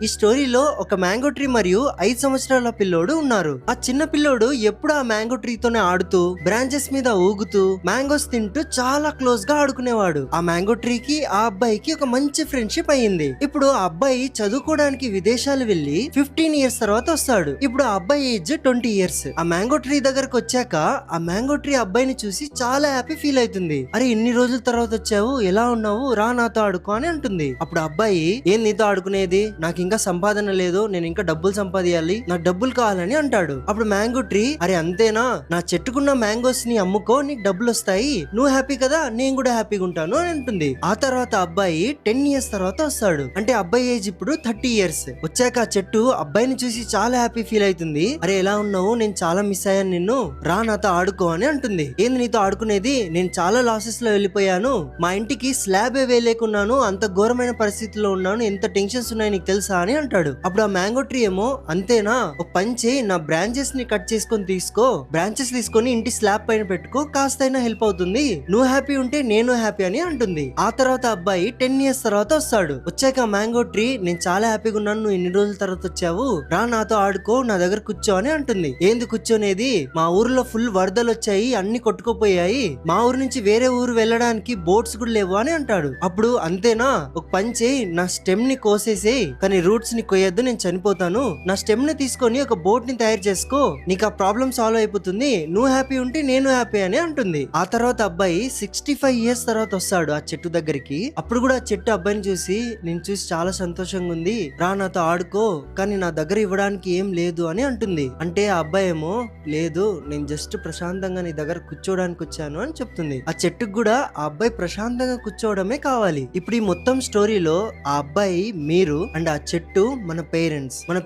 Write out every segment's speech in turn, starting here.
ఈ స్టోరీలో ఒక మ్యాంగో ట్రీ మరియు 5 సంవత్సరాల పిల్లోడు ఉన్నారు. ఆ చిన్న పిల్లోడు ఎప్పుడు ఆ మ్యాంగో ట్రీతోనే ఆడుతూ బ్రాంచెస్ మీద ఊగుతూ మ్యాంగోస్ తింటూ చాలా క్లోజ్ గా ఆడుకునేవాడు. ఆ మ్యాంగో ట్రీకి ఆ అబ్బాయికి ఒక మంచి ఫ్రెండ్షిప్ అయ్యింది. ఇప్పుడు ఆ అబ్బాయి చదువుకోవడానికి విదేశాలు వెళ్లి 15 ఇయర్స్ తర్వాత వస్తాడు. ఇప్పుడు ఆ అబ్బాయి ఏజ్ 20 ఇయర్స్. ఆ మ్యాంగో ట్రీ దగ్గరకు వచ్చాక ఆ మ్యాంగో ట్రీ అబ్బాయిని చూసి చాలా హ్యాపీ ఫీల్ అవుతుంది. అరే ఇన్ని రోజుల తర్వాత వచ్చావు, ఎలా ఉన్నావు, రా నాతో ఆడుకో అని అంటుంది. అప్పుడు అబ్బాయి, ఏం నీతో ఆడుకునేది, నాకు ఇంకా సంపాదన లేదు, నేను ఇంకా డబ్బులు సంపాదించాలి, నాకు డబ్బులు కావాలని అంటాడు. అప్పుడు మ్యాంగో ట్రీ, అరే అంతేనా, నా చెట్టుకున్న మ్యాంగోస్ ని అమ్ముకో, నీకు డబ్బులు వస్తాయి, నువ్వు హ్యాపీ కదా, నేను కూడా హ్యాపీగా ఉంటాను అని అంటుంది. ఆ తర్వాత అబ్బాయి 10 ఇయర్స్ తర్వాత వస్తాడు. అంటే అబ్బాయి ఏజ్ ఇప్పుడు 30 ఇయర్స్. వచ్చాక ఆ చెట్టు అబ్బాయిని చూసి చాలా హ్యాపీ ఫీల్ అవుతుంది. అరే ఎలా ఉన్నావు, నేను చాలా మిస్ అయ్యాను నిన్ను, రా నాతో ఆడుకో అని అంటుంది. ఏంది నీతో ఆడుకునేది, నేను చాలా లాసెస్ లో వెళ్ళిపోయాను, మా ఇంటికి స్లాబ్ వేయలేకున్నాను, అంత ఘోరమైన పరిస్థితిలో ఉన్నాను, ఎంత టెన్షన్స్ ఉన్నాయి నీకు తెలుసా అని అంటాడు. అప్పుడు ఆ మ్యాంగో ట్రీ ఏమో, అంతేనా, ఒక పంచి నా బ్రాంచెస్ ని కట్ చేసుకొని తీసుకో, బ్రాంచెస్ తీసుకొని ఇంటి స్లాబ్ పైన పెట్టుకో, కాస్తైనా హెల్ప్ అవుతుంది, నువ్వు హ్యాపీ ఉంటే నేను హ్యాపీ అని అంటుంది. ఆ తర్వాత అబ్బాయి 10 ఇయర్స్ తర్వాత వస్తాడు. వచ్చాక ఆ మ్యాంగో ట్రీ, నేను చాలా హ్యాపీగా ఉన్నాను, నువ్వు ఇన్ని రోజుల తర్వాత వచ్చావు, రా నాతో ఆడుకో, నా దగ్గర కూర్చో అని అంటుంది. ఏంది కూర్చోనేది, మా ఊర్లో ఫుల్ వరదలు వచ్చాయి, అన్ని కొట్టుకుపోయాయి, మా ఊరు నుంచి వేరే ఊరు వెళ్ళడానికి బోట్స్ కూడా లేవు అని అంటాడు. అప్పుడు అంతేనా, ఒక పని చేయి, నా స్టెమ్ ని కోసేసేయి, కానీ రూట్స్ ని కోయొద్దు, నేను చనిపోతాను, నా స్టెమ్ ని తీసుకొని ఒక బోట్ ని తయారు చేసుకో, నీకు ఆ ప్రాబ్లం సాల్వ్ అయిపోతుంది, నువ్వు హ్యాపీ ఉంటే నేను హ్యాపీ అని అంటుంది. ఆ తర్వాత అబ్బాయి 65 ఇయర్స్ తర్వాత వస్తాడు ఆ చెట్టు దగ్గరికి. అప్పుడు కూడా ఆ చెట్టు అబ్బాయిని చూసి, నేను చూసి చాలా సంతోషంగా ఉంది, రా నాతో ఆడుకో, కానీ నా దగ్గర ఇవ్వడానికి ఏం లేదు అని అంటుంది. అంటే ఆ అబ్బాయి ఏమో, లేదు నేను జస్ట్ ప్రశాంతంగా నీ దగ్గర కూర్చోడానికి వచ్చాను అని చెప్తుంది. ఆ చెట్టుకు కూడా ఆ అబ్బాయి ప్రశాంతంగా కూర్చోవడమే కావాలి. ఇప్పుడు ఈ మొత్తం స్టోరీలో ఆ అబ్బాయి, మీరు అండ్ ఆ చెట్టు మన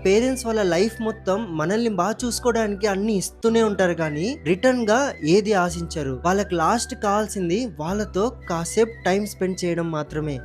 పేరెంట్స్ వాళ్ళ లైఫ్ మొత్తం మనల్ని బాగా చూసుకోవడానికి అన్ని ఇస్తూనే ఉంటారు, కానీ రిటర్న్ గా ఏది ఆశించరు. వాళ్ళకి లాస్ట్ కావాల్సింది వాళ్ళతో కాసేపు టైం స్పెండ్ చేయడం మాత్రమే.